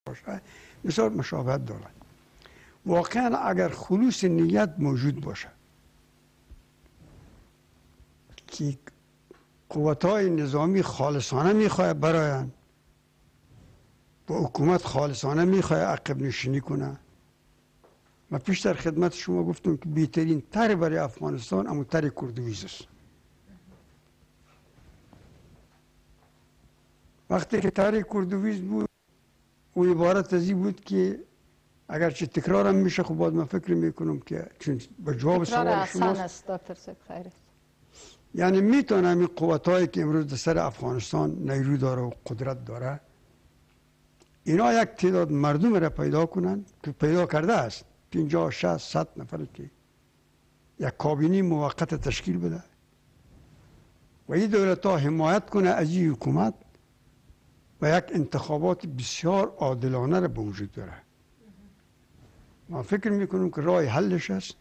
باشه بسیار مشابهت دارد. واقعا اگر خلوص نیت موجود باشه که قوت‌های نظامی خالصانه میخواه برایند و حکومت خالصانه میخواه عقب نشینی کنه. من پیش در خدمت شما گفتم که بهترین طرح برای افغانستان اما طرح کردویز است. وقتی که طرح کردویز بود او عبارت از این بود که اگرچه تکرارم میشه خب باید من فکر میکنم که چون به جواب سوال شماست یعنی میتونه این قوتایی که امروز در سر افغانستان نیرو داره و قدرت داره اینا یک تعداد مردم را پیدا کنند که پیدا کرده است 50 60 100 نفر که یک کابینه موقت تشکیل بده و این دولت ها حمایت کنه از این حکومت و یک انتخابات بسیار عادلانه را به وجود داره. من فکر میکنم که راه حلش است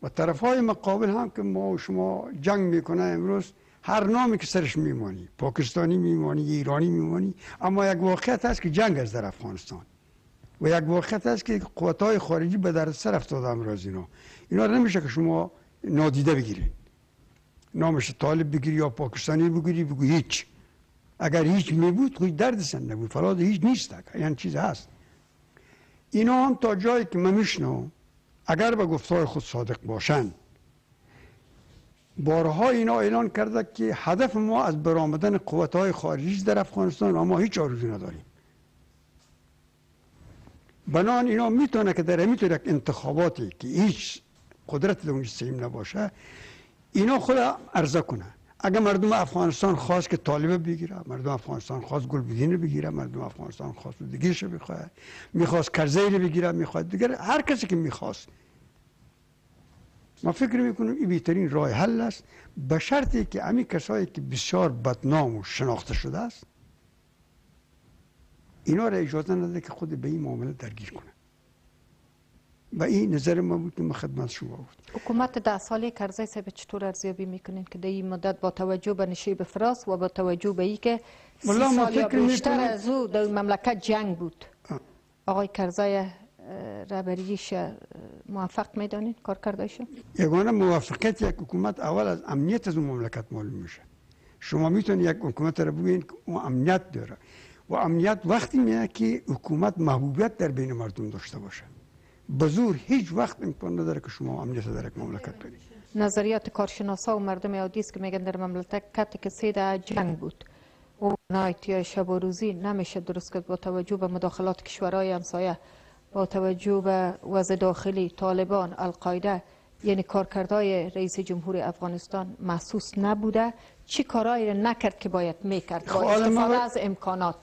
و طرف های مقابل هم که ما و شما جنگ میکنه امروز هر نامی که سرش میمانی پاکستانی میمانی ایرانی میمانی اما یک واقعیت هست که جنگ است در افغانستان و یک واقعیت هست که قوت‌های خارجی به درد سر افتاده امروز اینا نمیشه که شما نادیده بگیرید. نامش طالب بگیری یا پاکستانی بگیری بگو هیچ. اگر هیچ میبود خود درد سن نبود فلاد هیچ نیست یعنی چیز هست. اینا هم تا جایی که من میشنم اگر به گفتار خود صادق باشند بارها اینا اعلان کرده که هدف ما از برآمدن قوت‌های خارجی در افغانستان و ما هیچ آرزویی نداریم. بنان اینا میتونه که در همین طور انتخاباتی که هیچ قدرت در اونجا سیم نباشه اینا خود عرضه کنه. اگر مردم افغانستان خواست که طالب بگیره، مردم افغانستان خواست گلبدین رو بگیره، مردم افغانستان خواست دیگرش رو بخواه، میخواست کرزی رو بگیره، میخواد دیگر هر کسی که میخواست. ما فکر میکنم این بهترین راه حل است به شرطی که همین کسایی که بسیار بدنام و شناخته شده است اینا را اجازه نده که خود به این معامله درگیر کنه. و این نظر ما بود که من خدمت شما بود. حکومت 10 ساله کرزی صاحب چطور ارزیابی میکنین که در این مدت با توجه به نشیب فراس و با توجه به این که 30 سال یا بیشتر از او در مملکت جنگ بود آقای کرزی رهبریش موفق میدانین کار کردهشو؟ یگانه موفقیت یک حکومت اول از امنیت از اون مملکت معلوم میشه. شما میتونید یک حکومت رو ببینید که اون امنیت داره و امنیت وقتی میاد که حکومت محبوبیت در بین مردم داشته باشه. به زور هیچ وقت امکان نداره که شما امنیت در یک مملکت کنید. نظریات کارشناسا و مردم عادی است که میگن در مملکت که سید جنگ بود و نایت یا شب و روزی نمیشه درست کرد با توجه به مداخلات کشورهای همسایه با توجه به وضع داخلی طالبان القاعده یعنی کارکردهای رئیس جمهور افغانستان محسوس نبوده. چی کارهایی نکرد که باید میکرد با استفاده از امکانات؟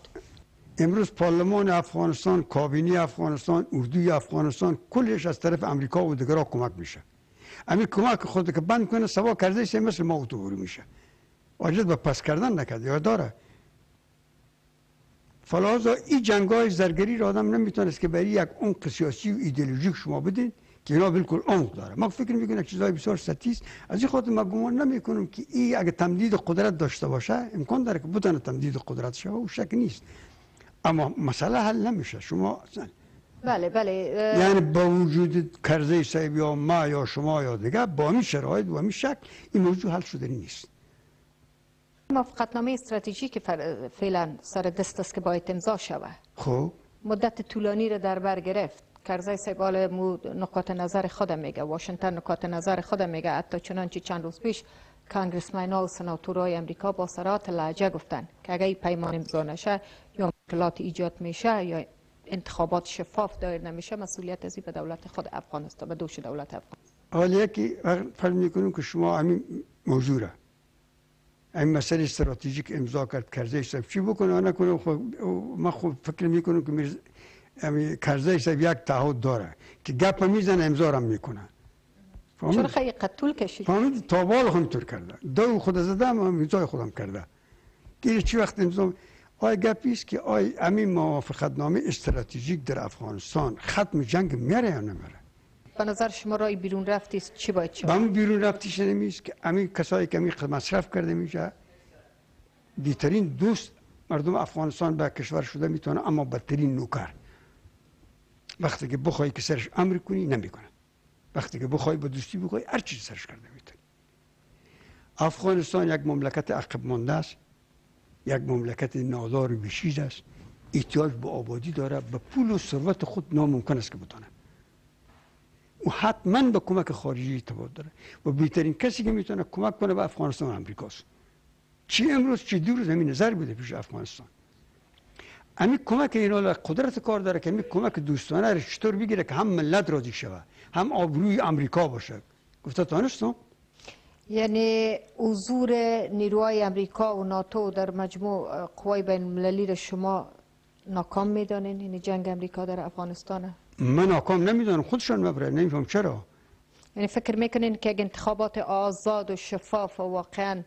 امروز پارلمان افغانستان، کابینه افغانستان، اردوی افغانستان کلش از طرف امریکا و دیگرها کمک میشه. امیر کمک خود که بند کنه سوا کرده سه مثل ما اتوبری میشه. واجد به پس کردن نکرد یاد داره. فلازا این جنگای زرگری را آدم نمیتونست که برای یک عمق سیاسی و ایدئولوژیک شما بدین که اینا بالکل عمق داره. ما فکر میکنم یک چیزای بسیار سطحی است. از این خاطر من گمان نمیکنم که این اگه تمدید قدرت داشته باشه امکان داره که بتونه تمدید قدرت شه و شک نیست. اما مسئله حل نمیشه. شما بله یعنی با وجود کرزی صاحب یا ما یا شما یا دیگه با همین شرایط و همین شکل این موضوع حل شده نیست. موافقتنامه استراتژیک که فعلا سر دست است که باید امضا شود. خب مدت طولانی را در بر گرفت. کرزی صاحب نقاط نظر خودم میگه، واشنگتن نقاط نظر خودم میگه، حتی چنانچه چند روز پیش کانگرسمن‌ها و سناتورهای امریکا با صراحت لهجه گفتن که اگه این پیمان امضا نشه یا مشکلات ایجاد میشه یا انتخابات شفاف دایر نمیشه مسئولیت ازی به دولت خود افغانستان به دوش دولت افغانستان. حالا یکی فرض میکنیم که شما همین موضوع را این مسئله استراتژیک امضا کرد کرزی صاحب چی بکنه نکنه من خود فکر میکنم که کرزی صاحب یک تعهد داره که گپ میزنه امضا را میکنه. چرا خیلی قطول کشید؟ فهمید تابال همینطور کرده. دو خود زده هم امضای خودم کرده. که چی وقت امضا آیا گپی است که آیا همین موافقتنامه استراتژیک در افغانستان ختم جنگ میاره یا نمیاره؟ به نظر شما رای بیرون رفتی است چی باید شود؟ همون بیرون رفتیش نمیست که همین کسایی که همین مصرف کرده میشه بهترین دوست مردم افغانستان به کشور شده میتونه، اما بدترین نوکر. وقتی که بخوای که سرش امر کنی نمیکنه، وقتی که بخوای به دوستی بخوای هر چیز سرش کرده میتونی. افغانستان یک مملکت عقب مانده است، یک مملکت نادار و بیشیز است، احتیاج به آبادی داره، به پول و ثروت خود ناممکن است که بتونه. و حتما به کمک خارجی ارتباط داره و بهترین کسی که میتونه کمک کنه به افغانستان امریکاست. چی امروز چی دو روز همین نظر بوده پیش افغانستان. همین کمک اینا قدرت کار داره که همین کمک دوستانه رو چطور بگیره که هم ملت راضی شوه، هم آبروی امریکا باشه. گفته تانستم؟ یعنی حضور نیروهای امریکا و ناتو در مجموع قوای بین المللی را شما ناکام میدانین؟ یعنی جنگ امریکا در افغانستان؟ من ناکام نمیدونم، خودشان مبره، نمیفهم چرا. یعنی فکر میکنین که اگه انتخابات آزاد و شفاف و واقعا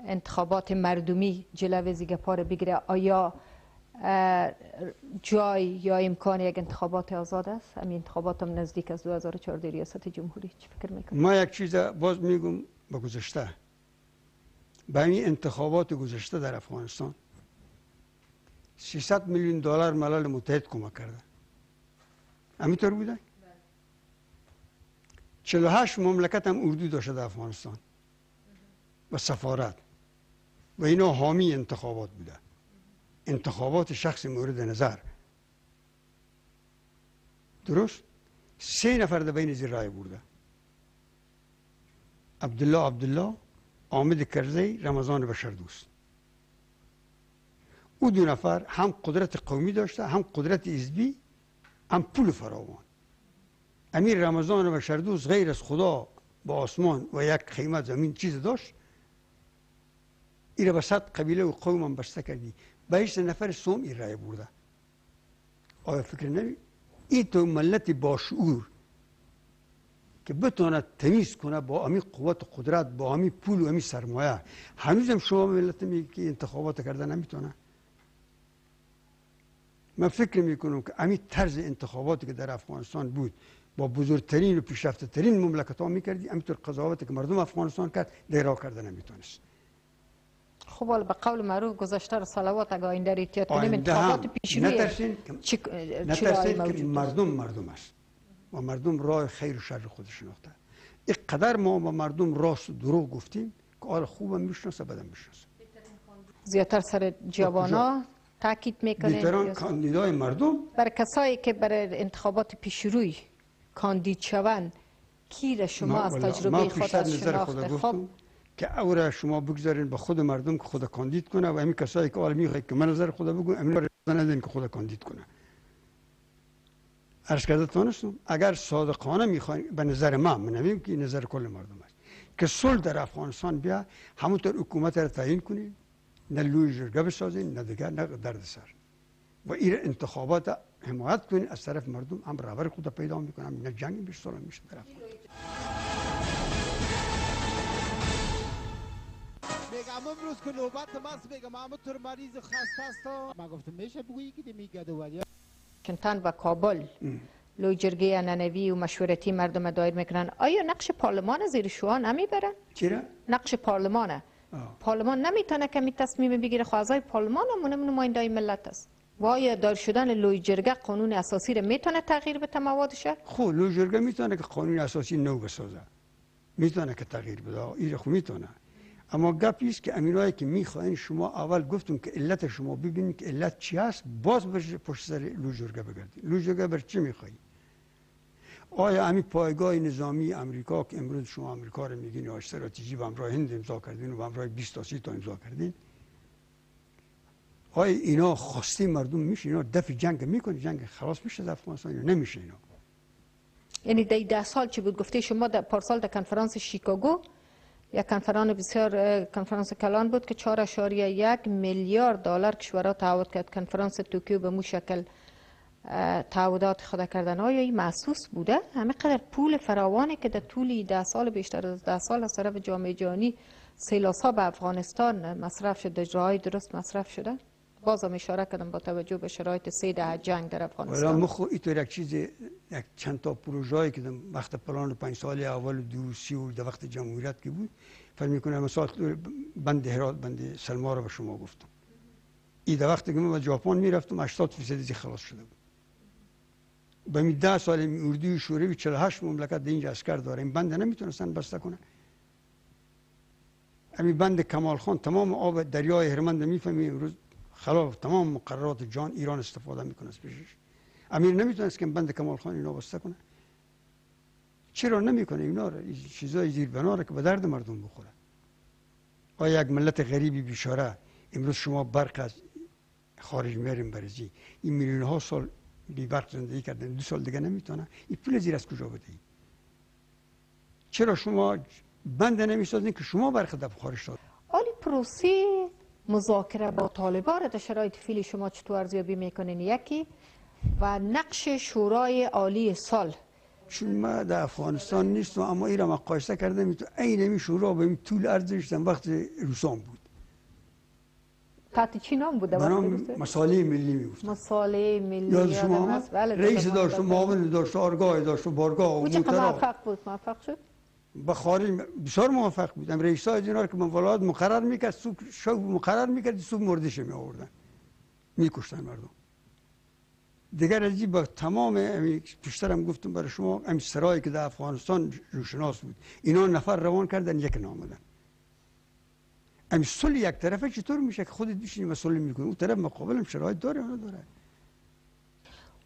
انتخابات مردمی جلوه زیگپا رو بگیره، آیا جای یا امکان یک انتخابات آزاد است؟ همین انتخابات هم نزدیک از 2014 ریاست جمهوری، چی فکر میکنین؟ ما یک چیز باز میگم به گذشته، به این انتخابات گذشته در افغانستان 300 میلیون دلار ملل متحد کمک کرده. همینطور بوده؟ 48 مملکت هم اردو داشته در افغانستان و سفارت و اینا حامی انتخابات بوده، انتخابات شخص مورد نظر. درست؟ 3 نفر در بین زیر رای برده، عبدالله، حامد کرزی، رمضان بشردوست. او 2 نفر هم قدرت قومی داشته، هم قدرت حزبی، هم پول فراوان. امیر رمضان بشردوست غیر از خدا با آسمان و یک خیمه زمین چیز داشت، ایره به 100 قبیله و قوم هم بسته کردی، به 8 نفر سوم این رای برده. آیا فکر نمی؟ این تو ملت باشعور که بتونه تمیز کنه با امی قوت و قدرت، با امی پول و امی سرمایه، هنوزم شما ملت میگی که انتخابات کرده نمیتونه. من فکر میکنم که امی طرز انتخاباتی که در افغانستان بود با بزرگترین و پیشرفته ترین مملکت ها میکردی، همینطور قضاوتی که مردم افغانستان کرد دیرا کرده نمیتونست. خب حالا به قول معروف گذشته را صلوات اگه آینده را احتیاط کنیم، انتخابات پیشروی نترسین که مردم است و مردم راه خیر و شر خود شناخته. اینقدر ما با مردم راست و دروغ گفتیم که حالا خوبم میشناسه بدم میشناسه. زیادتر سر جوانا تاکید میکنه بیتران کاندیدای مردم برای کسایی که برای انتخابات پیشروی کاندید شوند، کی را شما از تجربه خود از شناخته خب که اوره شما بگذارین به خود مردم که خود کاندید کنه و همین کسایی که حالا میخواید که من نظر خود بگم امین را ندین که خود کاندید کنه. عرض کرده تانستم اگر صادقانه میخواین به نظر من نمیگم که نظر کل مردم است که صلح در افغانستان بیا، همونطور حکومت را تعیین کنین، نه لوی جرگه بسازین نه دیگر نه دردسر، و این انتخابات حمایت کنین از طرف مردم، هم برابر خود پیدا میکنن، نه جنگ بیش سال میشه طرف. میگم امروز که نوبت ماست، میگم همونطور مریض خسته است. من گفتم میشه بگویی که میگه ولی واشنگتن و کابل لوی جرگه ننوی و مشورتی مردم دایر میکنن، آیا نقش پارلمان زیر شوها نمیبرن؟ چرا؟ نقش پارلمانه. پارلمان نمیتونه که می تصمیم بگیره، اعضای پارلمان هم نمایندای ملت است. و آیا دایر شدن لوی جرگه قانون اساسی رو میتونه تغییر بده موادش؟ خب لوی جرگه میتونه که قانون اساسی نو بسازه، میتونه که تغییر بده، این خو میتونه. اما گپی است که امینایی که میخواین شما اول گفتم که علت شما ببینید که علت چی است، باز پشت سر لوی جرگه بگردید. لوی جرگه بر چی میخواین؟ آیا همین پایگاه نظامی امریکا که امروز شما امریکا رو میگین یا استراتژی به همراه هند امضا کردین و به همراه 20 تا 30 تا امضا کردین، آیا اینا خواسته مردم میشه؟ اینا دفع جنگ میکنه، جنگ خلاص میشه در افغانستان یا نمیشه اینا؟ یعنی 10 سال چی بود گفته شما در پارسال در کنفرانس شیکاگو، یک کنفرانس کلان بود که 4.1 میلیارد دلار کشورها تعهد کرد. کنفرانس توکیو به مو شکل تعهدات خود کردن. آیا این محسوس بوده؟ همه قدر پول فراوانی که در طول 10 سال، بیشتر از 10 سال از طرف جامعه جهانی سیلاسا به افغانستان مصرف شده، جاهای درست مصرف شده؟ بازم اشاره کردم با توجه به شرایط 3 دهه جنگ در افغانستان. ولی مخو اینطور یک چیز، یک چند تا پروژه‌ای که وقت پلان 5 ساله اول دوسی و در وقت جمهوریت که بود، فکر می‌کنم مثلا بند هرات، بند سلما رو به شما گفتم. این وقتی که من به ژاپن میرفتم 80% خلاص شده بود. به می 10 سال اردوی شوروی 48 مملکت اینجا عسکر داره، این بند نمیتونستن بسته کنن. همین بند کمال خان تمام آب دریای هرمند میفهمی امروز خلاف تمام مقررات جان ایران استفاده میکنه از پیشش. امیر نمیتونست که بند کمال خان اینا بسته کنه. چرا نمیکنه اینا رو؟ این چیزای زیر بنا رو که به درد مردم بخوره. آیا یک ملت غریبی بیچاره امروز شما برق از خارج میاریم برزی این میلیون ها سال بی برق زندگی کردن 2 سال دیگه نمیتونه این پول زیر از کجا بدهی؟ چرا شما بند نمیسازین که شما برق در خارج داد؟ آلی پروسه مذاکره با طالبان در شرایط فعلی شما چطور ارزیابی میکنین؟ یکی و نقش شورای عالی سال. چون ما در افغانستان نیستم اما این را مقایسه کردم تو عین این شورا به این طول عرضش وقت روسان بود. تحت چی نام بوده؟ برام مصالح ملی میگفتن. مصالح ملی. یاد شما رئیس داشت و معاون داشت و آرگاه داشت و بارگاه و موفق بود؟ موفق شد؟ به خارج بسیار موفق بودم. رئیس های دینا که من ولایت مقرر میکرد صبح شب مقرر میکرد صبح مردش می آوردن میکشتن مردم. دیگر از این با تمام پیشترم گفتم برای شما این سرایی که در افغانستان روشناس بود اینا نفر روان کردن یک نامدن. این صلح یک طرفه چطور میشه که خودت بشینی و صلح میکنی؟ اون طرف مقابلم شرایط داره یا نداره؟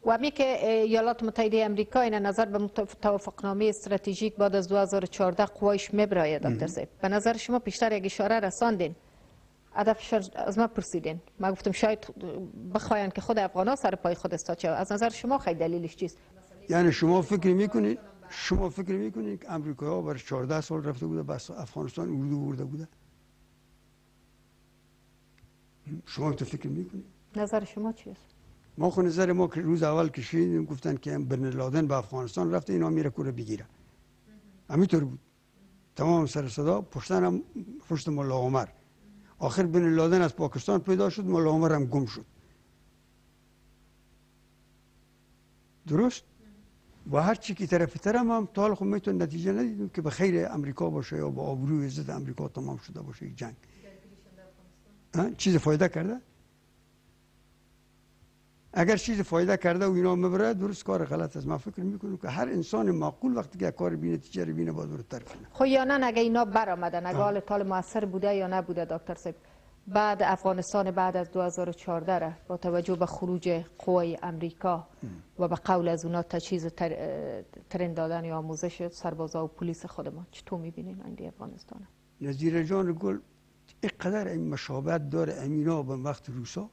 و همی که ایالات متحده امریکا این نظر به توافقنامه استراتژیک بعد از 2014 قوایش میبراید دکتر صاحب، به نظر شما پیشتر یک اشاره رساندین، هدفش از من پرسیدین، من گفتم شاید بخواین که خود افغانا سر پای خود استاد شود، از نظر شما خیلی دلیلش چیست؟ یعنی شما فکر میکنید که امریکا برای 14 سال رفته بوده بس افغانستان اردو برده بوده؟ شما تو فکر میکنید؟ نظر شما چیست؟ ما خود نظر ما که روز اول که شنیدیم گفتن که بن لادن به افغانستان رفته اینا میره کوره بگیره. همینطور بود. تمام سر صدا پشت ملا عمر. آخر بن لادن از پاکستان پیدا شد، ملا عمر هم گم شد. درست؟ و هر چی که طرف هم تا حال خود میتون نتیجه ندیدیم که به خیر امریکا باشه یا با آبروی عزت امریکا تمام شده باشه جنگ. چیز فایده کرده؟ اگر چیز فایده کرده و اینا مبره درست کار غلط است. من فکر میکنم که هر انسان معقول وقتی که کار بینه نتیجه رو بینه باید رو طرف کنه. خب یا نه اگه اینا برآمدن اگه حال طال موثر بوده یا نبوده دکتر صاحب بعد افغانستان بعد از 2014 را با توجه به خروج قوای امریکا و به قول از اونا تجهیز ترین دادن یا آموزش سربازا و پلیس خود ما چطور میبینین آینده افغانستان؟ نظیر جان گل اینقدر این مشابهت داره امینا به وقت روسا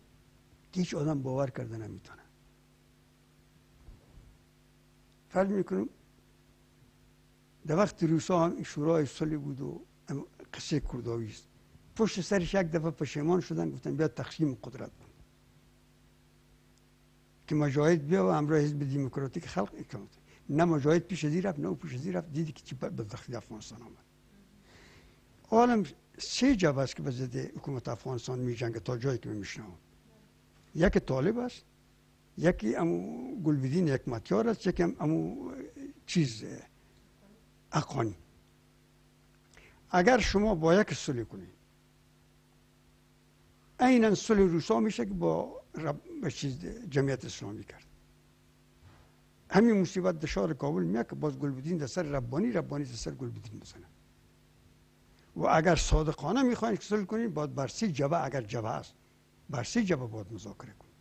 که هیچ آدم باور کرده نمیتونه. فرض میکنم در وقت روسا هم شورای صلح بود و قصه کرداوی است. پشت سرش یک دفعه پشیمان شدن گفتن بیا تقسیم قدرت کن که مجاهد بیا و همراه حزب دموکراتیک خلق اقامت. نه مجاهد پیش از رفت نه او پیش از رفت، دیدی که چی بدبختی افغانستان آمد. عالم 3 جبهه است که به ضد حکومت افغانستان میجنگه تا جایی که میشنوم. یکی طالب است، یکی امو گلبدین حکمتیار است، یکی امو چیز حقانی. اگر شما با یک صلح کنید عیناً صلح روسا میشه که با جمعیت اسلامی کرد. همین مصیبت دشار کابل میاد که باز گلبدین در سر ربانی در سر گلبدین بزنه. و اگر صادقانه میخواین که صلح کنید باید بر 3 جبهه، اگر جبهه است بر 3 جبهه باید مذاکره کنید.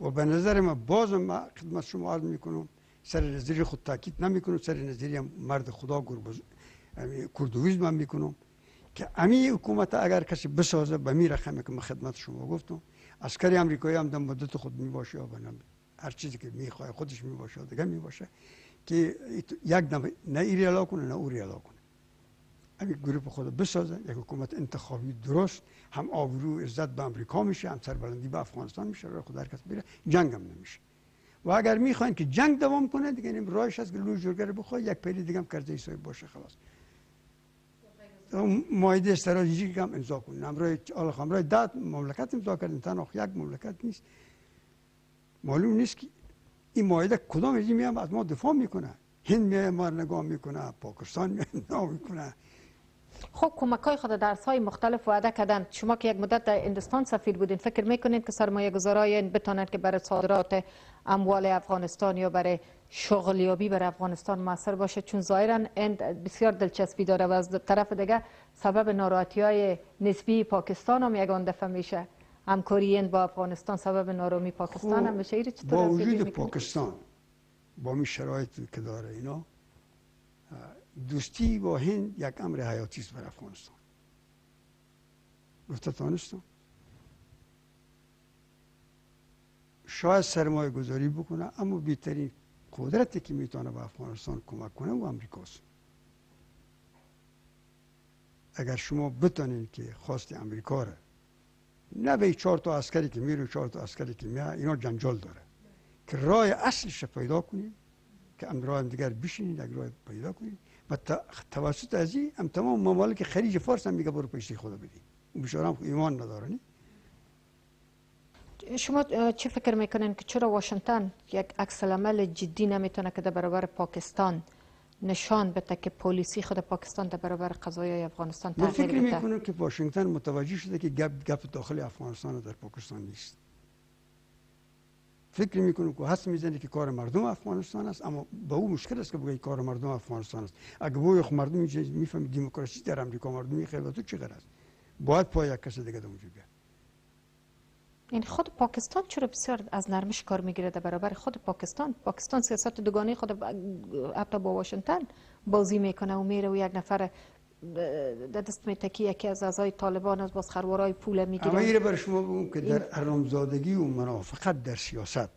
و به نظر من باز من خدمت شما عرض میکنم سر نظری خود تاکید نمیکنم، سر نظری مرد خدا کردویزم هم میکنم که امی حکومت اگر کسی بسازه به می رقمی که من خدمت شما گفتم عسکری امریکایی هم در مدت خود می باشه یا بنام هر چیزی که میخواد خودش می باشه دیگه می باشه که یک نه ایری علا کنه نه اوری علا کنه. امی گروه خود بسازه یک حکومت انتخابی درست، هم آبرو عزت به امریکا میشه، هم سربلندی به افغانستان میشه، راه خود هر کس بره، جنگ هم نمیشه. و اگر میخواین که جنگ دوام کنه دیگه این راهش هست که لوی جرگه رو بخواد یک پیری دیگه هم کرده ایسای باشه خلاص. معاهده استراتژیک هم امضا کنین. همراه 10 مملکت امضا کردن، تنها یک مملکت نیست. معلوم نیست که این معاهده کدام از از ما دفاع میکنه. هند میاد ما نگاه میکنه، پاکستان میاد نگاه میکنه، خب کمک‌های خود درس‌های مختلف وعده کردند. شما که یک مدت در هندوستان سفیر بودین، فکر میکنید که سرمایه گذارای بتونند که برای صادرات اموال افغانستان یا برای شغلیابی برای افغانستان موثر باشه؟ چون ظاهرا هند بسیار دلچسبی داره و از طرف دیگه سبب ناراحتی‌های نسبی پاکستان هم یگان دفعه میشه. همکاری هند با افغانستان سبب نارامی پاکستان هم میشه. با وجود پاکستان با این شرایطی که داره اینا، دوستی با هند یک امر حیاتی است برای افغانستان. گفته تانستم شاید سرمایه گذاری بکنه، اما بهترین قدرتی که میتونه به افغانستان کمک کنه و امریکاست. اگر شما بتونید که خواست امریکا را، نه به 4 تا عسکری که میره 4 تا عسکری که میاد، اینا جنجال داره، که راه اصلش پیدا کنید که راه هم دیگر بشینید، یک راه پیدا کنید و توسط از این هم تمام ممالک خلیج فارس هم میگه برو پیشتی خدا بدی. اون بیچاره هم ایمان نداره. نی شما چه فکر میکنین که چرا واشنگتن یک عکس العمل جدی نمیتونه که در برابر پاکستان نشان بده که پلیسی خود پاکستان در برابر قضایای افغانستان تغییر بده؟ من فکر میکنم که واشنگتن متوجه شده که گپ داخل افغانستان در پاکستان نیست. فکر میکنم که حس میزنه که کار مردم افغانستان است، اما با او مشکل است که بگه کار مردم افغانستان است. اگه بگه مردم میفهمه دموکراسی در امریکا مردمی خیلی تو چی غرض؟ باید پای یک کس دیگه اونجا بیاد. این خود پاکستان چرا بسیار از نرمش کار میگیره در برابر خود پاکستان سیاست دوگانه خود حتی با واشنگتن بازی میکنه و میره و یک نفر در دست میتکی یکی از اعضای طالبان از باز خروارای پول میگیره. اما ایره برای شما بگم که در حرامزادگی و منافقت در سیاست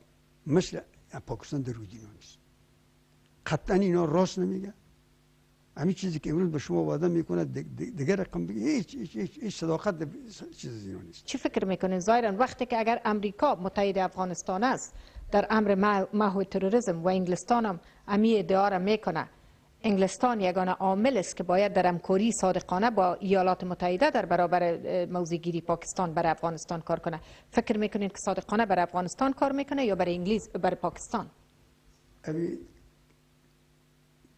مثل پاکستان در رودینا نیست. قطعا اینا راست نمیگه. همین چیزی که امروز به شما وعده میکنه دیگر رقم بگه هیچ صداقت چیزی اینا نیست. چی فکر میکنین ظاهرا وقتی که اگر امریکا متحد افغانستان است در امر محو تروریسم و انگلستان هم امی ادعا را میکنه، انگلستان یگانه عامل است که باید در همکاری صادقانه با ایالات متحده در برابر موضع‌گیری پاکستان برای افغانستان کار کنه. فکر میکنین که صادقانه برای افغانستان کار میکنه یا برای انگلیس برای پاکستان؟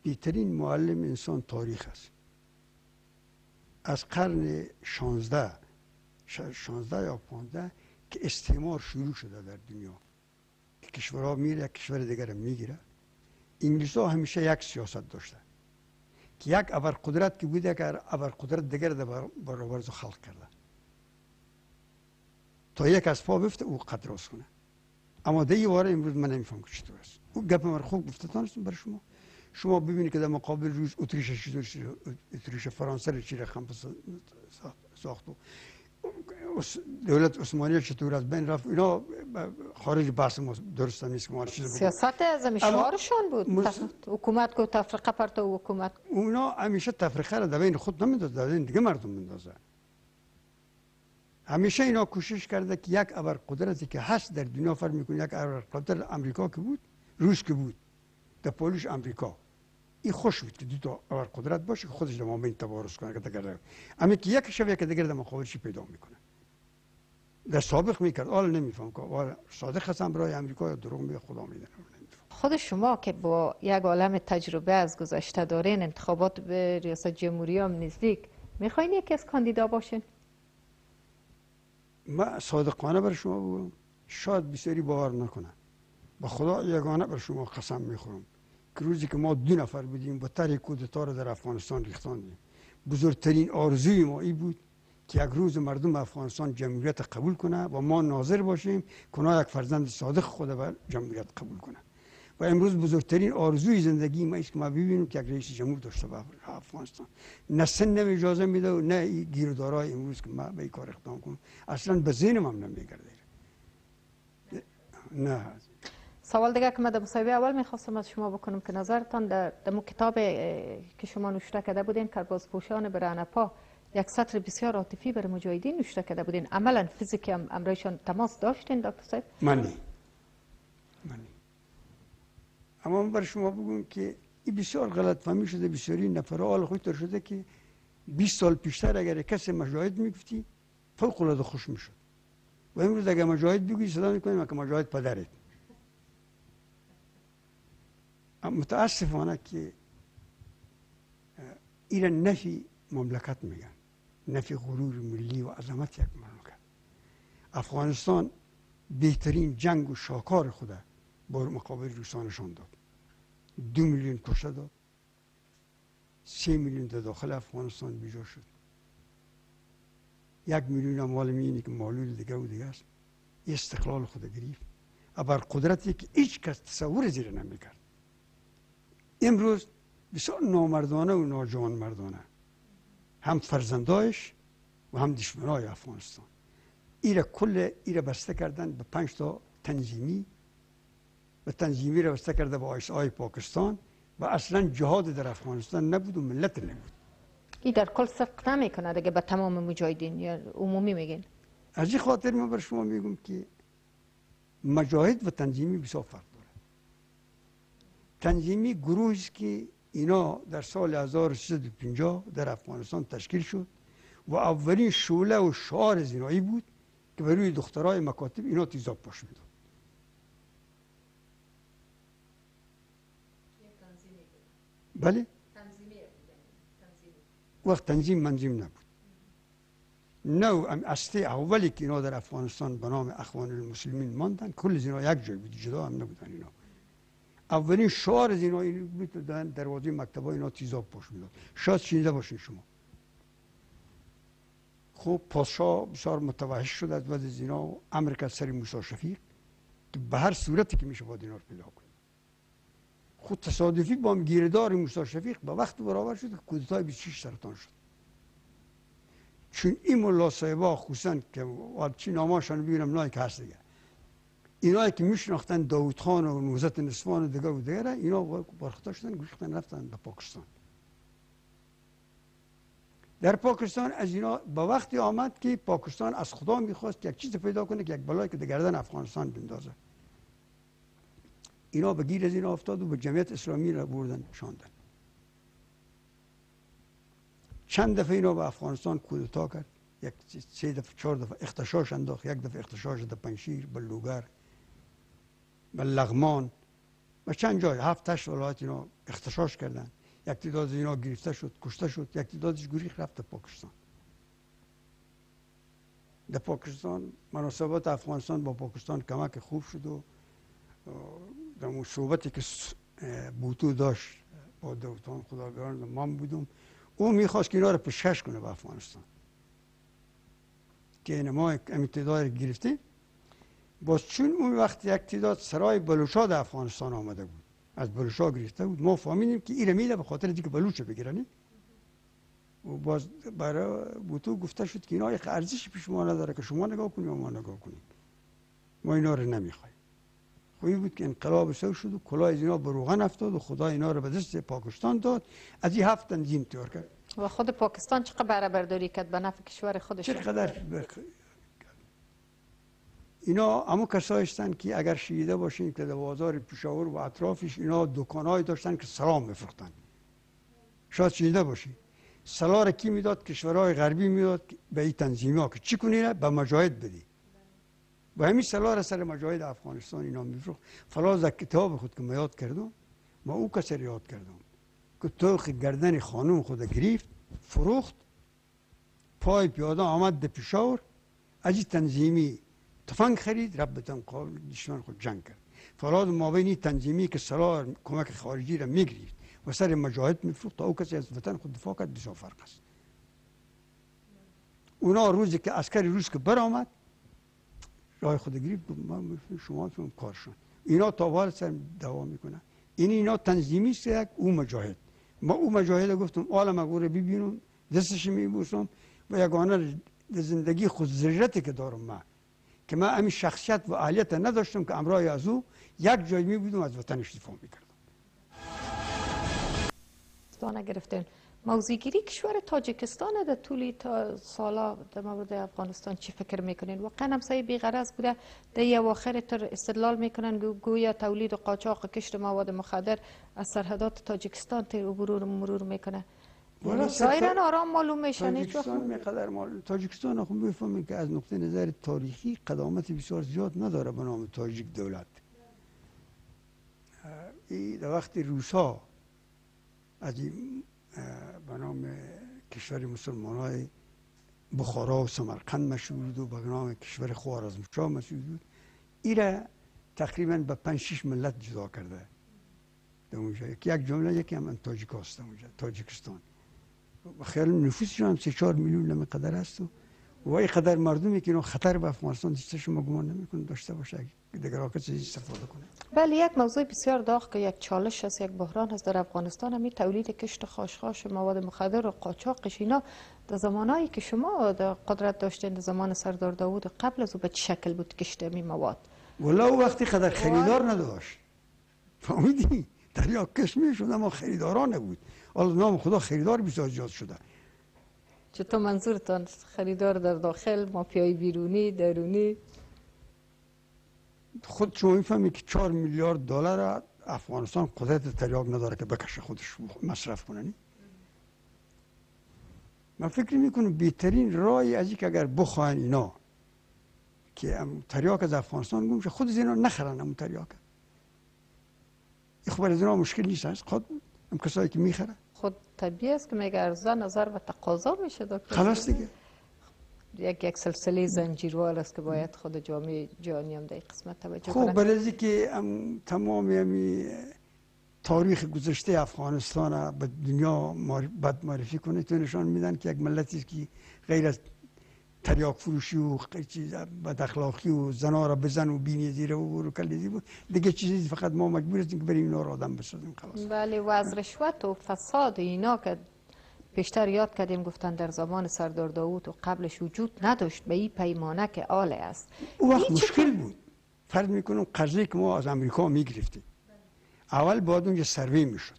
بهترین معلم انسان تاریخ است. از قرن 16 یا 15 که استعمار شروع شده در دنیا، که کشورها میره یک کشور دیگر میگیره. انگلیس ها همیشه یک سیاست داشته که یک ابرقدرت که بوده که ابرقدرت دیگر در برابر خلق کرده تا یک از پا بفته او قد راست کنه. اما دیواره امروز من نمیفهم که چطور است. او گپ من خوب گفتتان است برای شما ببینید که در مقابل روز اتریش فرانسه رو چی رقم ساخت، دولت عثمانی چطور از بین رفت، اینا خارج بحث ما درست نیست که ما چیز بگیم. سیاست از شعارشان بود. حکومت کو تفرقه پرت و حکومت اونا همیشه تفرقه را در بین خود نمیندازه، در بین دیگه مردم میندازه. همیشه اینا کوشش کرده که یک ابرقدرتی که هست در دنیا فرق میکنه، یک ابرقدرت امریکا که بود، روس که بود، در پولیش امریکا، این خوش بود که دو تا ابرقدرت باشه که خودش در مابین تبارز کنه که دیگر. اما که یک شب یک دیگر در مقابلش پیدا میکنه. در سابق میکرد، حالا نمیفهم که صادق هستم برای امریکا یا دروغ میگه، خدا میدونه. خود شما که با یک عالم تجربه از گذشته دارین، انتخابات به ریاست جمهوری هم نزدیک، میخواین یکی از کاندیدا باشین؟ من صادقانه برای شما بگم، شاید بسیاری باور نکنه، با خدا یگانه بر شما قسم میخورم که روزی که ما 2 نفر بودیم با طرح کودتا رو در افغانستان ریختاندیم، بزرگترین آرزوی ما این بود که یک روز مردم افغانستان جمهوریت قبول کنه و ما ناظر باشیم که اونا یک فرزند صادق خود بر جمهوریت قبول کنه. و امروز بزرگترین آرزوی زندگی ما است که ما ببینیم که یک رئیس جمهور داشته باشه افغانستان. نه سن اجازه میده و نه گیرودارای امروز که ما به این کار اقدام کنم اصلا به ذهنم هم نمیگرده. نه. سوال دیگه که من در مصاحبه اول میخواستم از شما بکنم که نظرتان در کتاب که شما نوشته کرده بودین، کرباسپوشان برهنه‌پا، یک سطر بسیار عاطفی برای مجاهدین نوشته کرده بودین. عملا فیزیکی هم امرایشان تماس داشتین دکتر صاحب؟ من نی. اما من برای شما بگم که این بسیار غلط فهمی شده، بسیاری نفرها حال خودتر شده که 20 سال پیشتر اگر کسی مجاهد میگفتی فوق العاده خوش میشد و امروز اگر مجاهد بگی صدا میکنیم که مجاهد پدرت. متاسفانه که این نفی مملکت میگن، نفی غرور ملی و عظمت یک مملکت. افغانستان بهترین جنگ و شاکار خود با مقابل روسا نشان داد. 2 میلیون کشته داد، 3 میلیون در داخل افغانستان بیجا شد. 1 میلیون هم مال اینه که معلول دیگه و دیگه است. استقلال خود گرفت. ابر قدرتی که هیچ کس تصور زیر نمیکرد. امروز بسیار نامردانه و ناجوانمردانه هم فرزندایش و هم دشمنای افغانستان ایره بسته کردن به 5 تا تنظیمی و تنظیمی را بسته کرده به آی پاکستان و اصلا جهاد در افغانستان نبود و ملت نبود. این در کل صدق نمیکنه دیگه به تمام مجاهدین یا عمومی میگین؟ از این خاطر من بر شما میگم که مجاهد و تنظیمی بسیار فرق داره. تنظیمی گروهی است که اینا در سال 1350 در افغانستان تشکیل شد و اولین شعله و شعار زینایی بود که بر روی دخترای مکاتب اینا تیزاب پاش میداد. بله؟ وقت تنظیم منظیم نبود. اصلی اولی که اینا در افغانستان به نام اخوان المسلمین ماندن، کل زینا یک جای بود، جدا هم نبودن اینا. اولین شعار زینا این بود که در دروازه مکتب‌ها اینا تیزاب پاش میداد. شاید شنیده باشین شما. خب پادشاه بسیار متوحش شد از وضع زینا و امر کرد سر موسی شفیق که به هر صورتی که میشه باید اینا رو پیدا کنه. خود تصادفی با هم گیردار موسی شفیق به وقت برابر شد که کودتای 26 سرطان شد. چون این ملا صاحبا خصوصا که چی ناماشان ببینم نایی که هست دیگه، اینایی که میشناختن داود خان و نوزت نصفان و دیگه اینا برخطا شدن گریختن رفتن به پاکستان. در پاکستان از اینا به وقتی آمد که پاکستان از خدا میخواست یک چیز پیدا کنه که یک بلایی که در گردن افغانستان بندازه. اینا به گیر از اینا افتاد و به جمعیت اسلامی را بردن شاندن. چند دفعه اینا به افغانستان کودتا کرد، 3 دفعه 4 دفعه اختشاش انداخت. 1 دفعه اختشاش در پنشیر، به لوگر، به لغمان و چند جای 7-8 ولایت اینا اختشاش کردن. یک تعداد اینا گرفته شد، کشته شد، یک تعدادش گریخت رفت پاکستان. در پاکستان مناسبات افغانستان با پاکستان کمک خوب شد و در اون صحبتی که بوتو داشت با داوودخان خداگران من بودم، او میخواست که اینا رو پیشکش کنه به افغانستان که این ما امتداد گرفته. باز چون اون وقت یک تعداد سرای بلوچا در افغانستان آمده بود، از بلوچا گرفته بود، ما فهمیدیم که ایره میده به خاطر دیگه بلوچ بگیرنی. و باز برای بوتو گفته شد که اینا یک ارزشی پیش ما نداره که شما نگاه کنید و ما نگاه کنیم، ما اینا رو نمیخوایم. خوبی بود که انقلاب سو شد و کلاه از اینا به روغن افتاد و خدا اینا رو به دست پاکستان داد. از این 7 تنظیم تیار کرد. و خود پاکستان چقدر بهره برداری کرد به نفع کشور خودش؟ چقدر اینا همون کسایی هستن که اگر شنیده باشین که در بازار پشاور و اطرافش اینا دکانایی داشتن که سلام میفروختن. شاید شنیده باشین. سلا را کی میداد؟ کشورهای غربی میداد به این تنظیم‌ها که چی کنی؟ به مجاهد بدی. و همین سلا را سر مجاهد افغانستان اینا میفروخت. فلاز در کتاب خود که ما یاد کردم، ما او کسی را یاد کردم که توخ گردن خانم خود گرفت، فروخت، پای پیاده آمد در پشاور، از این تنظیمی تفنگ خرید، رب قابل دشمن خود جنگ کرد. فلاز مابینی تنظیمی که سلا کمک خارجی را میگرفت و سر مجاهد میفروخت تا او کسی از وطن خود دفاع کرد، بسیار فرق است. اونا روزی که عسکر روس که برآمد راه خود گرفت، شما چون کارشون اینا تا حال سر دوام میکنن. اینا تنظیمی است یک او مجاهد. ما او مجاهد گفتم عالم اگوره ببینم دستش میبوسم و یگانه زندگی خود ذرتی که دارم من که من همین شخصیت و اهلیت نداشتم که امرای از او یک جای میبودم از وطنش دفاع میکردم. دانه گرفتین موضوعگیری کشور تاجیکستان در طول سالا در مورد افغانستان چی فکر میکنین؟ واقعا همسایه بی‌غرض بوده در یه اواخر تر استدلال میکنن گویا تولید و قاچاق کشت مواد مخدر از سرحدات تاجیکستان تر عبور مرور میکنه. ظاهرا آرام معلوم میشن. تاجیکستان خب میفهمین که از نقطه نظر تاریخی قدامت بسیار زیاد نداره به نام تاجیک دولت. در وقت روسا از این به نام کشور مسلمانای بخارا و سمرقند مشهور بود و به نام کشور خوارزمشاه مشهور بود. ایره تقریبا به 5-6 ملت جدا کرده در اونجا. یک جمله یکی هم تاجیکستان اونجا، تاجیکستان. خیلی نفوسشون هم 3-4 میلیون نمیقدر است و این قدر مردمی که خطر به افغانستان دیسته شما گمان نمیکنه داشته باشه دیگر ها کسی استفاده کنه. بله، یک موضوع بسیار داغ که یک چالش است، یک بحران است در افغانستان، همین تولید کشت خاشخاش، مواد مخدر و قاچاقش. اینا در زمانهایی که شما در قدرت داشتین، در زمان سردار داوود قبل از او به چه شکل بود کشت این مواد؟ والا او وقتی قدر خریدار نداشت، فهمیدی؟ دریا کش میشد اما خریدارا نبود. حالا نام خدا خریدار بسیار ایجاد شده. چطور منظورتان خریدار در داخل، مافیای بیرونی، درونی؟ خود شما میفهمید که 4 میلیارد دلار افغانستان قدرت تریاک نداره که بکشه خودش مصرف کنه. من فکر میکنم بهترین راهی از اینکه اگر بخواین اینا که تریاک از افغانستان گم شه، خود از اینا نخرن همون تریاک. خب از اینا مشکل نیست، خود هم کسایی که میخره. خود طبیعی است که میگه عرضه نظر و تقاضا میشه دکتر. خلاص دیگه. یک سلسله زنجیروار است که باید خود جامعه جهانی هم در این قسمت توجه کنه. کنه. خب برای که تمام تاریخ گذشته افغانستان را به دنیا بد معرفی کنه، تو نشان میدن که یک ملتی که غیر از تریاک فروشی و چیز بد اخلاقی و زنا را بزن و بینی زیره و کلیدی بود دیگه، چیزی فقط ما مجبور هستیم که بریم اینا را آدم بسازیم خلاص. بله، و از رشوت و فساد اینا که پیشتر یاد کردیم گفتن در زمان سردار داوود و قبلش وجود نداشت به این پیمانه که آله است. او وقت مشکل بود. فرض میکنم قرضی که ما از امریکا میگرفتیم اول باید اونجا سروی میشد،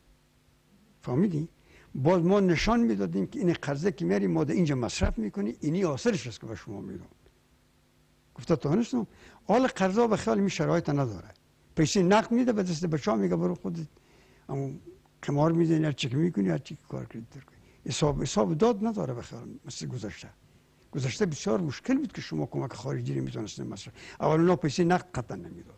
فهمیدی؟ باز ما نشان میدادیم که این قرضه که میاری ما اینجا مصرف میکنی، اینی آثرش است که به شما میدم. گفته تانستم حال قرضا به خیال می شرایط نداره، پیسه نقد میده به دست بچه‌ها، میگه برو خودت اون قمار میزنی هر چی که میکنی هر چی که کار کنی در کنی. حساب داد نداره به خیال. مثل گذشته بسیار مشکل بود که شما کمک خارجی رو میتونستین مصرف. اول اونا پیسه نقد قطعا نمیداد.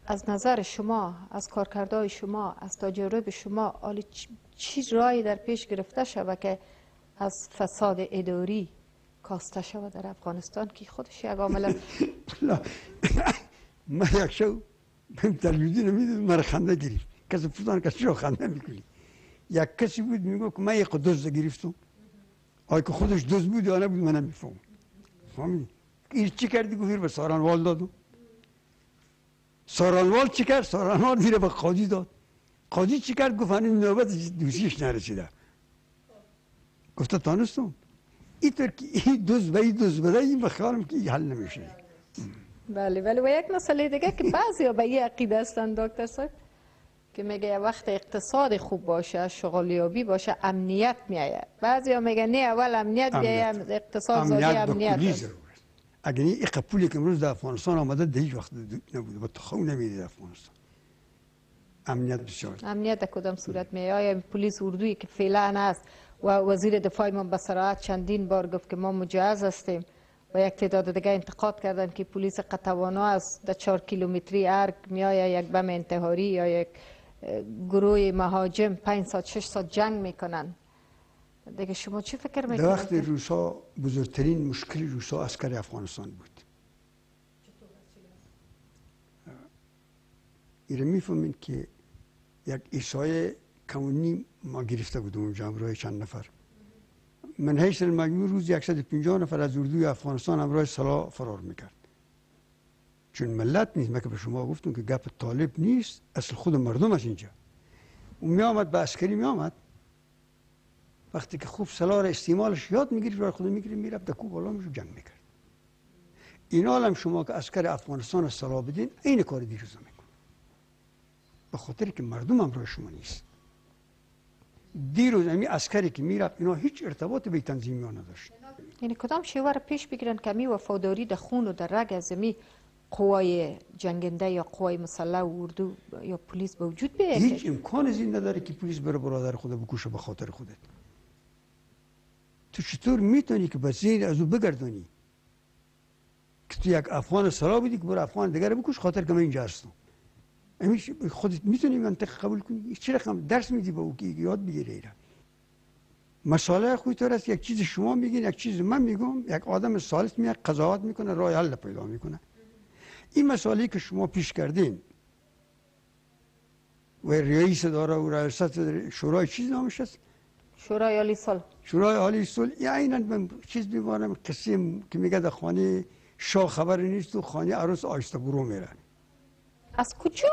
از نظر شما، از کارکردهای شما، از تجربه شما، حالا چی راهی در پیش گرفته شود که از فساد اداری کاسته شود در افغانستان که خودش یک عامل؟ من یک شو بهم تلویزیون میدید مرا خنده گرفت. کسی پرسید که چرا خنده میکنی؟ یک کسی بود میگه که من یک دزد گرفتم. آیا که خودش دزد بود یا نبود من نمیفهمم. فهمیدی؟ این چی کردی؟ گفت به سارنوال دادم. سارنوال چی کرد؟ سارنوال میره به قاضی داد. قاضی چی کرد؟ گفت این نوبت دوستیش نرسیده. گفت تانستم اینطور که این دوست به این دوست بده این بخیالم که این حل نمیشه. بله بله. و یک مسئله دیگه که بعضی ها به این عقیده هستند دکتر صاحب که میگه وقت اقتصاد خوب باشه، شغلیابی باشه، امنیت میآید. بعضی ها میگه نه اول امنیت بیاید، اقتصاد زادی امنیت. اگر این پولی که امروز در افغانستان آمده در هیچ وقت نبوده، با تخم نمیده افغانستان. امنیت بسیار. امنیت در کدام صورت میآید؟ آیا پلیس اردویی که فعلا هست و وزیر دفاع ما به صراحت چندین بار گفت که ما مجهز هستیم و یک تعداد دیگه انتقاد کردن که پلیس قطوانا است در 4 کیلومتری ارگ میآید یک بم انتحاری یا یک گروه مهاجم 5 ساعت 6 ساعت جنگ میکنن. دیگه شما چی فکر میکنید؟ در وقت روسا بزرگترین مشکل روسا عسکر افغانستان بود. ایره میفهمید که یک ایسای کمونی ما گرفته بودم اونجا همراه چند نفر. من حیث المجموع روز 150 نفر از اردوی افغانستان همراه سلاح فرار میکرد. چون ملت نیست، من که به شما گفتم که گپ طالب نیست، اصل خود مردم است اینجا. اون می آمد به عسکری می آمد، وقتی که خوب سلاح را استعمالش یاد میگیرید و خود میگیرید میرفت در کوب بالا میشد جنگ میکرد. این حال هم شما که عسکر افغانستان سلاح بدین این کار دیروزا میکن، به خاطر که مردم همراه شما نیست. دیروز این عسکری که میرفت اینا هیچ ارتباط به تنظیمی ها نداشت. یعنی کدام شیوه را پیش بگیرن که می وفاداری در خون و در رگ از می قوای جنگنده یا قوای مسلح و اردو یا پلیس به وجود بیاید؟ هیچ امکان از این نداره که پلیس بره برادر خود بکشه به خاطر خودت. تو چطور میتونی که بسید از او بگردانی که تو یک افغان سلاح بدی که برای افغان دیگر بکش خاطر که من اینجا هستم؟ خودت میتونی منطق قبول کنی؟ چه رقم درس میدی به او که یاد بگیره ایران؟ مسئله خودتون است. یک چیز شما میگین، یک چیز من میگم، یک آدم سالس میاد قضاوت میکنه، راه حل پیدا میکنه. این مسئله که شما پیش کردین و رئیس داره و رئیس شورای چیز نامش است؟ شورای عالی صلح. شورای عالی صلح. یا عیناً من چیز میبارم کسی که میگه در خانه شاه خبر نیست و خانه عروس آیسته برو میره. از کجا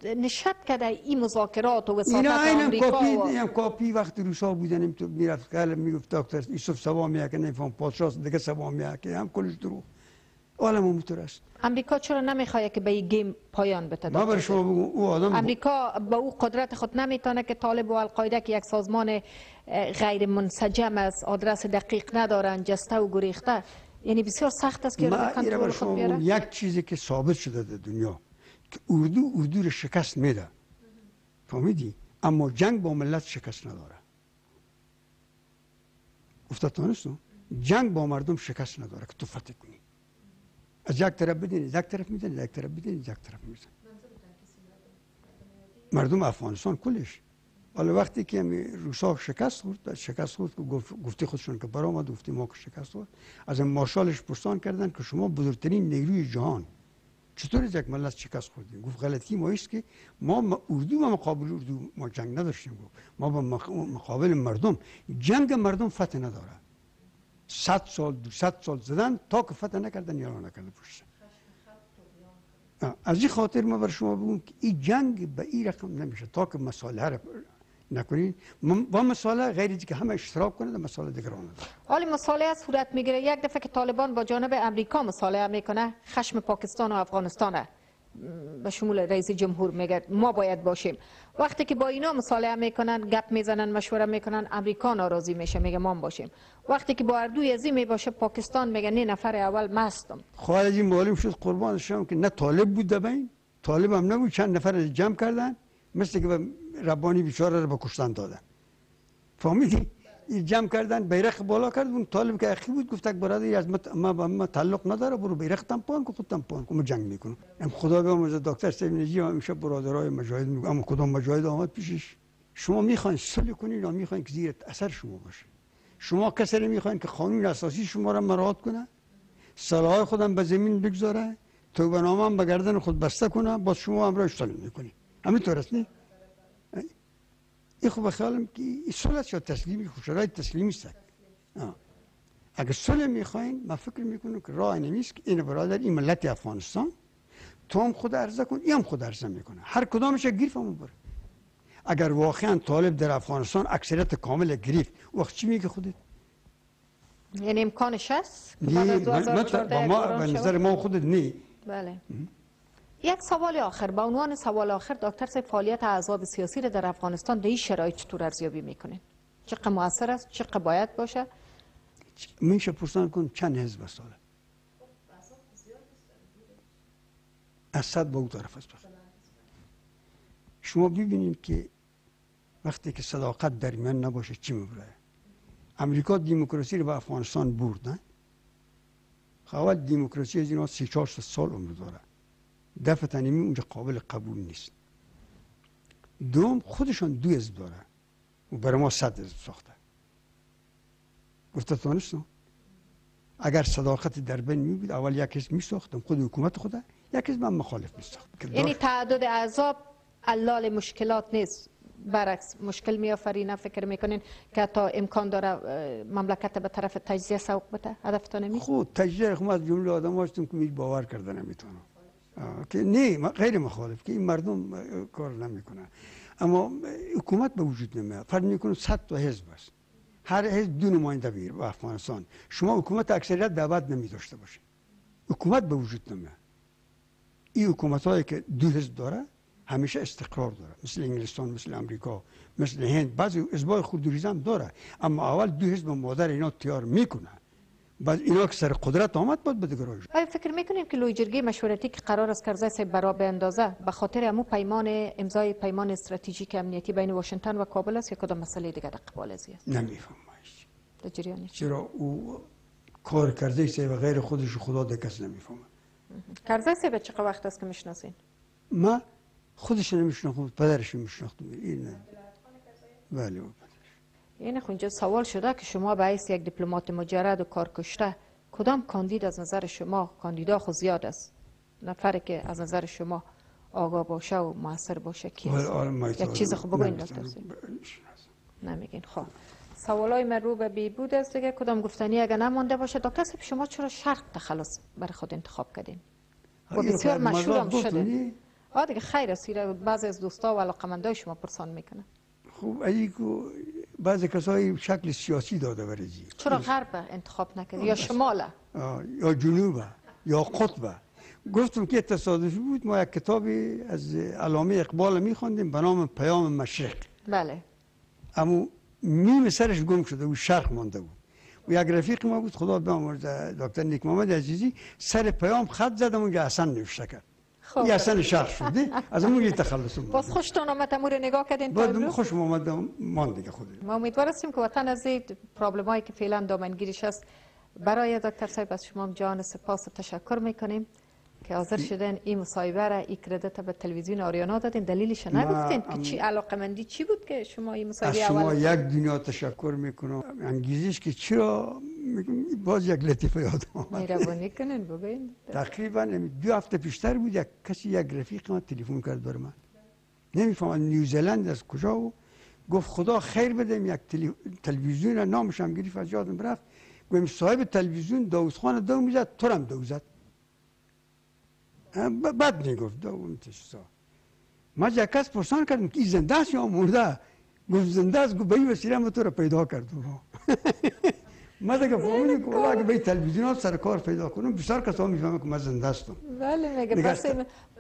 نشد کرده این مذاکرات و وساطت اینا آمریکا اینم کاپی وقت روسا بودن تو میرفت که میگفت دکتر یوسف سوا میگه که نمیفهم پادشاه دیگه سوا میگه که هم کلش درو. عالم موتور است. امریکا چرا نمیخواد که به این گیم پایان بده؟ ما بر شما بگم او آدم امریکا با او قدرت خود نمیتونه که طالب و القاعده که یک سازمان غیر منسجم است، آدرس دقیق ندارن، جسته و گریخته، یعنی بسیار سخت است که ما کنترل خود بیاره. یک چیزی که ثابت شده در دنیا که اردو رو شکست میده، فهمیدی؟ اما جنگ با ملت شکست نداره. افتادتون است؟ جنگ با مردم شکست نداره که تو فتح کنی. از یک طرف بدین، یک طرف میدن، یک طرف بدین، یک طرف میدن. مردم افغانستان کلش. حالا وقتی که روسا شکست خورد که گفتی خودشون که برآمد، گفتی ما که شکست خورد، از مارشالش پرسان کردن که شما بزرگترین نیروی جهان چطور یک ملت شکست خوردیم؟ گفت غلطی ما است که ما اردو و مقابل اردو ما جنگ نداشتیم. ما با مقابل مردم، جنگ مردم فتح نداره. 100 سال 200 سال زدن تا که فتح نکردن یا نکردن پشت. از این خاطر ما بر شما بگم که این جنگ به این رقم نمیشه تا که مسائل را نکنین و مسائل غیر که همه اشتراک کنند، مسائل دیگر آن نداره. حالی مسائله صورت میگیره یک دفعه که طالبان با جانب امریکا مسائله میکنه، خشم پاکستان و افغانستان به شمول رئیس جمهور میگه ما باید باشیم. وقتی که با اینا مصالحه میکنن، گپ میزنن، مشوره میکنن، امریکا ناراضی میشه، میگه ما باشیم. وقتی که با اردوی ازی میباشه، پاکستان میگه نه نفر اول مستم. خارجی معلوم شد قربان شم که نه طالب بود دبین، طالب هم نبود، چند نفر جمع کردن مثل که ربانی بیچاره رو به کشتن دادن. فهمیدی؟ جمع کردن، بیرق بالا کرد، اون طالب که اخی بود گفت برادر از ما تعلق نداره، برو بیرق تمپان کو، خود تمپان کو، ما جنگ میکنم. ام خدا بیامرزه دکتر سید نجی همیشه برادرای مجاهد میگه، اما کدام مجاهد آمد پیشش؟ شما میخواین صلح کنین یا میخواین که زیر اثر شما باشه؟ شما کسی رو میخواین که قانون اساسی شما را مراعات کنه، سلاح خودم به زمین بگذاره، توبه نامه به گردن خود بسته کنه، باز شما امروز صلح میکنین. همینطور است نه؟ این خوب خیالم که این صلح شد تسلیمی، شرایط تسلیمی است. اگر صلح میخواین، من فکر میکنم که راه نمیست که این برادر، این ملت افغانستان، تو هم خود عرضه کن، این هم خود عرضه میکنه، هر کدامش گریف هم بره. اگر واقعا طالب در افغانستان اکثریت کامل گریفت، وقت چی میگه خودت؟ یعنی امکانش هست؟ نه، به نظر ما خودت نه. بله. یک سوال آخر، با عنوان سوال آخر، دکتر صاحب، فعالیت احزاب سیاسی را در افغانستان در این شرایط چطور ارزیابی میکنین؟ چقدر موثر است؟ چقدر باید باشه؟ میشه پرسان کن چند حزب ساله؟ از 100 به اون طرف است. شما ببینید که وقتی که صداقت در میان نباشه چی میبره؟ امریکا دموکراسی رو به افغانستان برد، نه؟ اول دموکراسی از اینا 3-4 سال عمر داره. دفعه نیمی اونجا قابل قبول نیست. دوم خودشان 2 حزب داره و برای ما 100 حزب ساخته. گفته تانستم اگر صداقت در بین می بود اول یک حزب می ساختم، خود حکومت خود، یک حزب هم مخالف می ساخت. یعنی تعدد احزاب حل مشکلات نیست، برعکس مشکل می آفرینه. فکر میکنین که تا امکان داره مملکت به طرف تجزیه سوق بده؟ هدفتان نمی؟ خود تجزیه خود از جمله آدم هستم که باور کرده نمیتونم که نه، غیر مخالف که این مردم کار نمیکنه، اما حکومت به وجود نمیاد. فرض میکنم 100 تا حزب است، هر حزب 2 نماینده بگیره به افغانستان، شما حکومت اکثریت دعوت نمی داشته باشه، حکومت به وجود نمیاد. این حکومت هایی که 2 حزب داره همیشه استقرار داره، مثل انگلستان، مثل امریکا، مثل هند، بعضی حزبای خودریزه هم داره، اما اول 2 حزب مادر اینا تیار میکنه، بعد اینا که سر قدرت آمد بعد به دیگرش. آیا فکر میکنیم که لوی جرگه مشورتی که قرار است کرزی صاحب برا به اندازه به خاطر امو پیمان امضای پیمان استراتژیک امنیتی بین واشنگتن و کابل است یا کدام مسئله دیگر در قبال ازی است؟ نمیفهمش. در جریان چرا او کار کرده سی و غیر خودش خدا ده کس نمیفهمه. کرزی صاحب چقدر وقت است که میشناسین؟ ما خودش نمیشناختم، پدرش میشناختم. این نه. بله. این اینجا سوال شده که شما به حیث یک دیپلمات مجرد و کارکشته کدام کاندید از نظر شما، کاندیدا خود زیاد است، نفری که از نظر شما آگاه باشه و موثر باشه کی است؟ یک چیز خوب بگوین دکتر نمیگین. خب سوالای من رو به بیبود است دیگه، کدام گفتنی اگر نمانده باشه. دکتر صاحب شما چرا شرق تخلص برای خود انتخاب کردین و بسیار مشهور هم شده؟ دیگه خیر است، بعضی از دوستا و علاقمندای شما پرسان میکنن. خب اگه بعضی کسایی شکل سیاسی داده برزی، چرا غرب انتخاب نکردی یا شمال یا جنوب یا قطب؟ گفتم که تصادفی بود، ما یک کتابی از علامه اقبال میخوندیم به نام پیام مشرق. بله. اما میم سرش گم شده و شرق مانده بود. و یک رفیق ما بود خدا بیامرزه دکتر نیک محمد عزیزی، سر پیام خط زدم اونجا حسن نوشته کرد. این حسن شرق شده، از اون تخلص بود. باز خوشتون آمد امور نگاه کردین تا بعد خوش اومد مان دیگه خود. ما امیدوار هستیم که وطن از این پرابلمایی که فعلا دامنگیرش است برای دکتر صاحب از شما جان سپاس و تشکر میکنیم که حاضر شدن این مصاحبه را این کردیت به تلویزیون آریانا دادین. دلیلش نگفتین که چی علاقمندی چی بود که شما این مصاحبه اول؟ از شما یک دنیا تشکر میکنم. انگیزش که چرا باز یک لطیفه یاد اومد. مهربانی کنین بگوین. تقریبا 2 هفته پیشتر بود یک کسی یک رفیق ما تلفن کرد بر من، نمیفهمم نیوزلند از کجا، و گفت خدا خیر بده، یک تلویزیون نامش هم گرفت از یادم رفت. گفتم صاحب تلویزیون داوودخان دو میزد، تو هم دو زد. بد میگفت دو تشسا. ما یک کس پرسان کردم که این زنده است یا مرده؟ گفت زنده است. گفت به این وسیله ما تو را پیدا کردم. ما دیگه فهمیدم که والله اگه به تلویزیونات سر کار پیدا کنم بسیار کسا میفهمن که من زنده هستم. بله میگه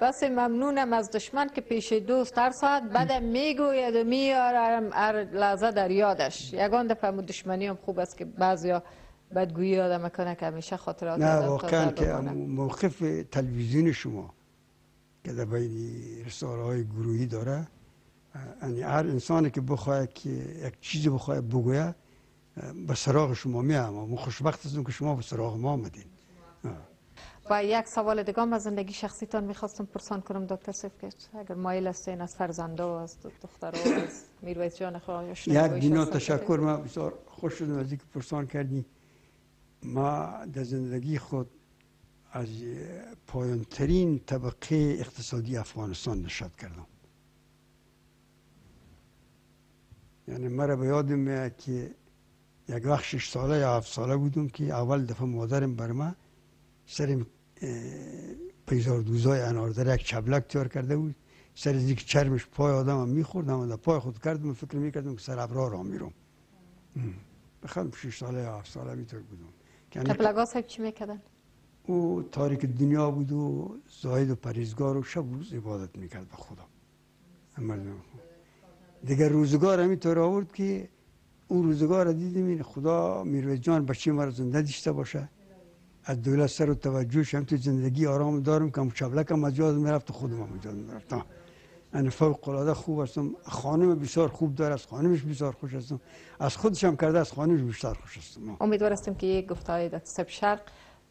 بس ممنونم از دشمن که پیش دوست هر ساعت بعد میگوید و میارم هر لحظه در یادش. یگان دفعه دشمنی هم خوب است که بعضیا بدگویی آدم میکنه که همیشه خاطرات نه واقعا که موقف تلویزیون شما که در بین رساله های گروهی داره، یعنی هر انسانی که بخواه که یک چیزی بخواه بگویه به سراغ شما میام. ما خوشبخت هستم که شما به سراغ ما آمدین. و یک سوال دیگه هم از زندگی شخصیتان میخواستم پرسان کنم دکتر صاحب که اگر مایل هستین از فرزندا و از دخترها و از میرویس جان خواهش یک دینا تشکر. من بسیار خوش شدم از اینکه پرسان کردی. ما در زندگی خود از پایانترین طبقه اقتصادی افغانستان نشأت کردم. یعنی مرا به یادم میاد که یک وقت 6 ساله یا 7 ساله بودم که اول دفعه مادرم بر من سر پیزار دوزای اناردر یک چبلک تیار کرده بود. سر از اینکه چرمش پای آدم هم میخوردم و پای خود کردم و فکر میکردم که سر ابرار را میرم. بخوام 6 ساله یا 7 ساله میتور بودم. چبلگا صاحب چی میکردن؟ او تاریک دنیا بود و زاهد و پرهیزگار و شب و روز عبادت میکرد به خدا. دیگر روزگار همینطور آورد که اون روزگار دیدیم این خدا میرویس جان بچه ما را زنده داشته باشه، از دولت سر و توجهش هم تو زندگی آرام دارم که چبلک هم از یاد میرفت و خودم هم از یاد میرفتم. یعنی فوق العاده خوب هستم. خانم بسیار خوب داره، از خانمش بسیار خوش هستم، از خودش هم کرده از خانمش بیشتر خوش هستم. امیدوار هستم که یک گفتار دکتر صاحب شرق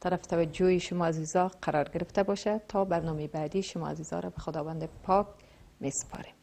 طرف توجه شما عزیزا قرار گرفته باشه. تا برنامه بعدی شما عزیزا را به خداوند پاک میسپاریم.